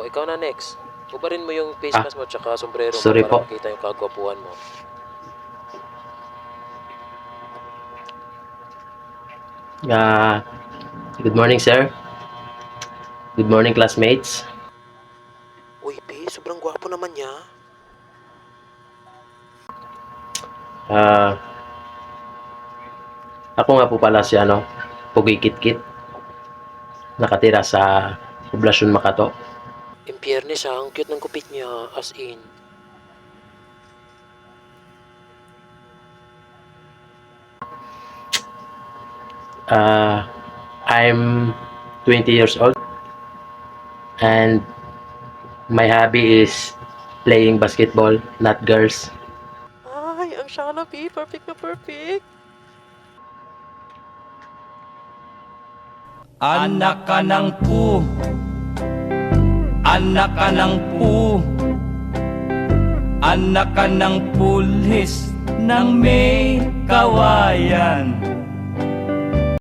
ikaw na next. Ubarin mo yung face Ah, mask mo tsaka sombrero mo sorry para po. makita yung kagwapuhan mo. Good morning, sir. Good morning, classmates. Uy, P, sobrang gwapo naman niya. Ah, ako nga po pala si Pugoy Kitkit. Nakatira sa Poblasyon Makato. In fairness ha, ang cute ng kupit niya, as in. I'm 20 years old and my hobby is playing basketball, not girls. Ay, ang shala, P. Perfect na perfect. Anak ka ng pu, anak ka ng pu, anak ka ng pulis ng may